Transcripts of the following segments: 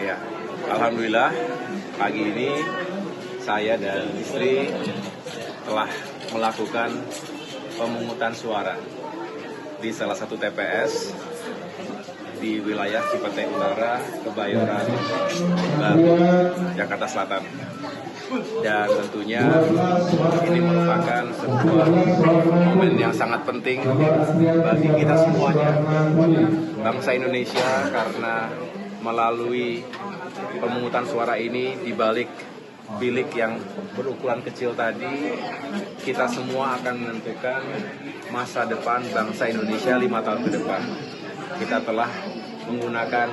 Ya, alhamdulillah pagi ini saya dan istri telah melakukan pemungutan suara di salah satu TPS di wilayah Cipete Utara, Kebayoran Baru, Jakarta Selatan. Dan tentunya ini merupakan sebuah momen yang sangat penting bagi kita semuanya, bangsa Indonesia, karena melalui pemungutan suara ini di balik bilik yang berukuran kecil tadi, kita semua akan menentukan masa depan bangsa Indonesia 5 tahun ke depan. Kita telah menggunakan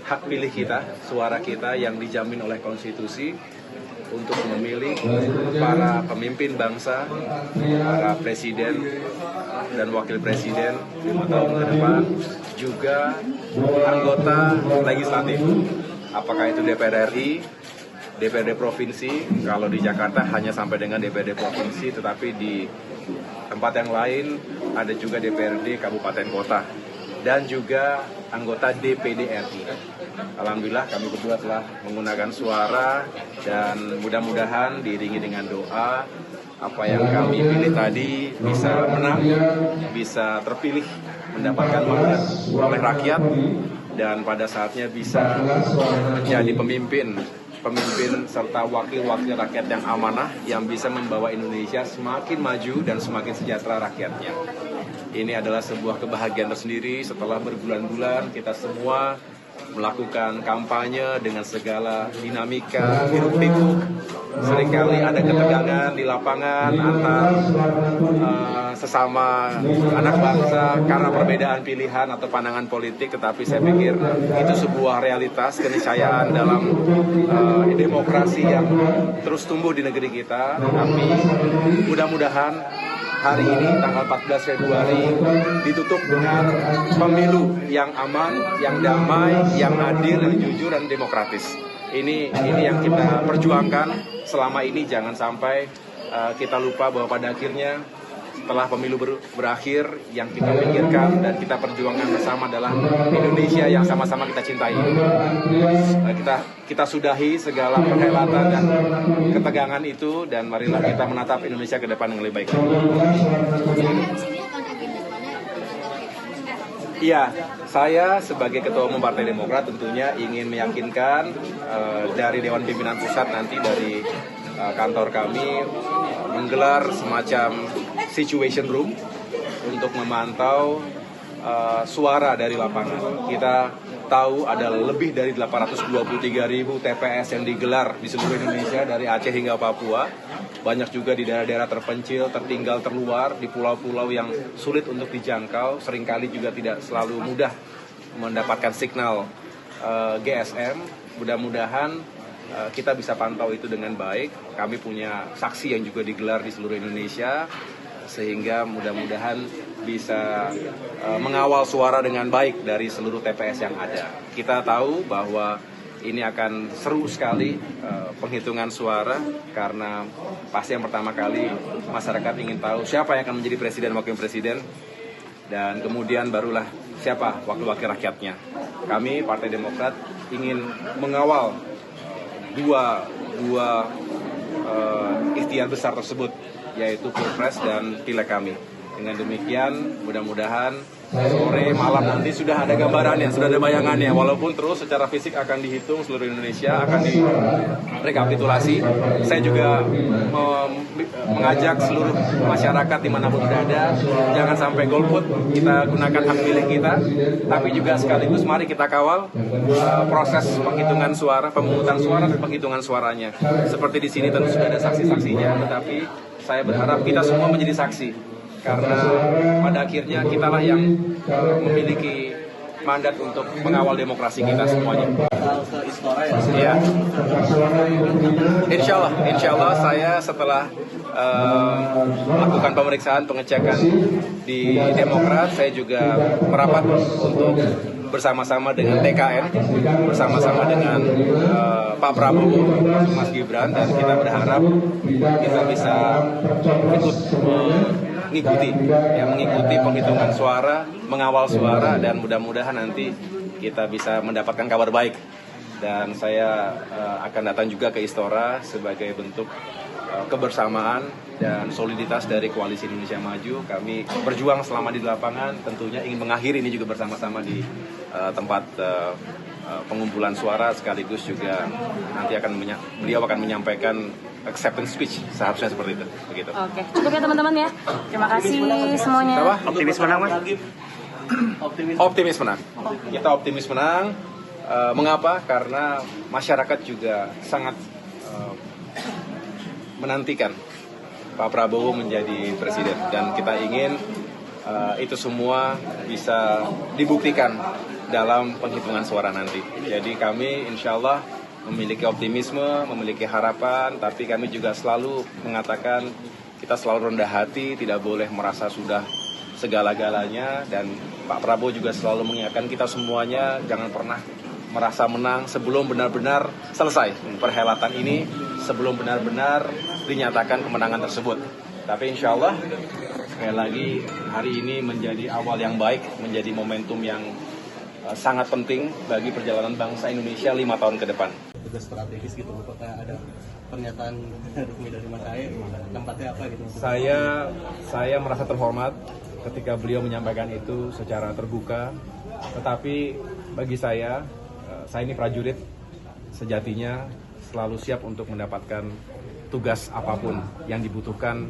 hak pilih kita, suara kita yang dijamin oleh konstitusi untuk memilih para pemimpin bangsa, para presiden dan wakil presiden 5 tahun ke depan, juga anggota legislatif. Apakah itu DPR RI, DPRD Provinsi, kalau di Jakarta hanya sampai dengan DPRD Provinsi, tetapi di tempat yang lain ada juga DPRD Kabupaten Kota, dan juga anggota DPD RI. Alhamdulillah kami berdua telah menggunakan suara, dan mudah-mudahan diiringi dengan doa, apa yang kami pilih tadi bisa menang, bisa terpilih, mendapatkan mandat oleh rakyat, dan pada saatnya bisa menjadi pemimpin serta wakil-wakil rakyat yang amanah, yang bisa membawa Indonesia semakin maju dan semakin sejahtera rakyatnya. Ini adalah sebuah kebahagiaan tersendiri setelah berbulan-bulan kita semua melakukan kampanye dengan segala dinamika, hiruk-pikuk. Seringkali ada ketegangan di lapangan antar sesama anak bangsa karena perbedaan pilihan atau pandangan politik, tetapi saya pikir itu sebuah realitas, keniscayaan dalam demokrasi yang terus tumbuh di negeri kita. Tapi mudah-mudahan hari ini tanggal 14 Februari ditutup dengan pemilu yang aman, yang damai, yang adil, yang jujur dan demokratis. Ini yang kita perjuangkan selama ini. Jangan sampai kita lupa bahwa pada akhirnya setelah pemilu berakhir, yang kita pikirkan dan kita perjuangkan bersama adalah Indonesia yang sama-sama kita cintai. Kita sudahi segala perhelatan dan ketegangan itu, dan marilah kita menatap Indonesia ke depan yang lebih baik. Iya, saya sebagai Ketua Umum Partai Demokrat tentunya ingin meyakinkan dari Dewan Pimpinan Pusat, nanti dari kantor kami menggelar semacam situation room untuk memantau suara dari lapangan. Kita tahu ada lebih dari 823.000 TPS yang digelar di seluruh Indonesia, dari Aceh hingga Papua. Banyak juga di daerah-daerah terpencil, tertinggal, terluar, di pulau-pulau yang sulit untuk dijangkau. Seringkali juga tidak selalu mudah mendapatkan signal GSM. Mudah-mudahan kita bisa pantau itu dengan baik. Kami punya saksi yang juga digelar di seluruh Indonesia, sehingga mudah-mudahan bisa mengawal suara dengan baik dari seluruh TPS yang ada. Kita tahu bahwa ini akan seru sekali penghitungan suara, karena pasti yang pertama kali masyarakat ingin tahu siapa yang akan menjadi presiden, wakil presiden, dan kemudian barulah siapa wakil-wakil rakyatnya. Kami Partai Demokrat ingin mengawal dua ikhtiar besar tersebut, yaitu Pilpres dan Pileg kami. Dengan demikian, mudah-mudahan sore malam nanti sudah ada gambarannya, sudah ada bayangannya. Walaupun terus secara fisik akan dihitung seluruh Indonesia, akan direkapitulasi. Saya juga mengajak seluruh masyarakat dimanapun berada, jangan sampai golput. Kita gunakan hak pilih kita, tapi juga sekaligus mari kita kawal proses penghitungan suara, pemungutan suara dan penghitungan suaranya. Seperti di sini tentu sudah ada saksi-saksinya, tetapi saya berharap kita semua menjadi saksi. Karena pada akhirnya kitalah yang memiliki mandat untuk mengawal demokrasi kita semuanya. Ya. Insya Allah saya setelah melakukan pemeriksaan, pengecekan di Demokrat, saya juga merapat untuk bersama-sama dengan TKN, bersama-sama dengan Pak Prabowo, Mas Gibran, dan kita berharap kita bisa ikut mengikuti penghitungan suara, mengawal suara, dan mudah-mudahan nanti kita bisa mendapatkan kabar baik dan saya akan datang juga ke Istora sebagai bentuk kebersamaan dan soliditas dari Koalisi Indonesia Maju. Kami berjuang selama di lapangan, tentunya ingin mengakhiri ini juga bersama-sama di tempat pengumpulan suara, sekaligus juga nanti beliau akan menyampaikan acceptance speech, seharusnya seperti itu. Begitu. Oke, cukup ya teman-teman ya. Terima kasih semuanya. Apa? Optimis menang, Mas? Optimis menang. Kita optimis menang. Mengapa? Karena masyarakat juga sangat menantikan Pak Prabowo menjadi presiden, dan kita ingin itu semua bisa dibuktikan dalam penghitungan suara nanti. Jadi kami insya Allah memiliki optimisme, memiliki harapan, tapi kami juga selalu mengatakan kita selalu rendah hati, tidak boleh merasa sudah segala-galanya, dan Pak Prabowo juga selalu mengingatkan kita semuanya jangan pernah merasa menang sebelum benar-benar selesai perhelatan ini, sebelum benar-benar dinyatakan kemenangan tersebut. Tapi insya Allah sekali lagi hari ini menjadi awal yang baik, menjadi momentum yang sangat penting bagi perjalanan bangsa Indonesia 5 tahun ke depan. Tugas strategis gitu, apakah ada pernyataan resmi dari Mas Ahy, tempatnya apa gitu? Saya merasa terhormat ketika beliau menyampaikan itu secara terbuka, tetapi bagi saya ini prajurit, sejatinya selalu siap untuk mendapatkan tugas apapun yang dibutuhkan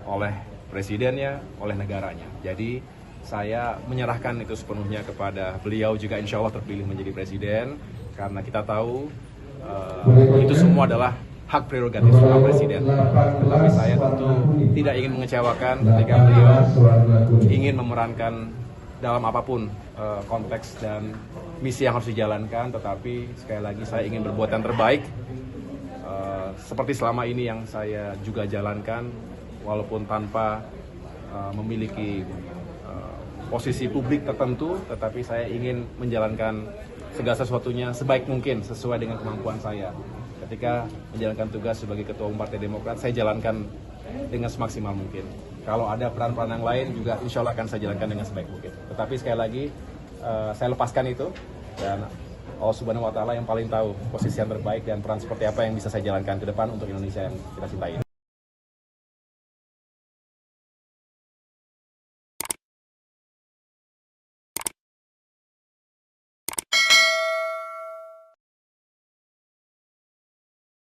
oleh presidennya, oleh negaranya. Jadi saya menyerahkan itu sepenuhnya kepada beliau juga insya Allah terpilih menjadi presiden, karena kita tahu itu semua adalah hak prerogatif seorang presiden. Tetapi saya tentu tidak ingin mengecewakan ketika beliau ingin memerankan dalam apapun konteks dan misi yang harus dijalankan, tetapi sekali lagi saya ingin berbuat yang terbaik seperti selama ini yang saya juga jalankan, walaupun tanpa memiliki posisi publik tertentu, tetapi saya ingin menjalankan segala sesuatunya sebaik mungkin sesuai dengan kemampuan saya. Ketika menjalankan tugas sebagai Ketua Umum Partai Demokrat, saya jalankan dengan semaksimal mungkin. Kalau ada peran-peran yang lain juga insya Allah akan saya jalankan dengan sebaik mungkin. Tetapi sekali lagi saya lepaskan itu, dan Allah Subhanahu wa Ta'ala yang paling tahu posisi yang terbaik dan peran seperti apa yang bisa saya jalankan ke depan untuk Indonesia yang kita cintai.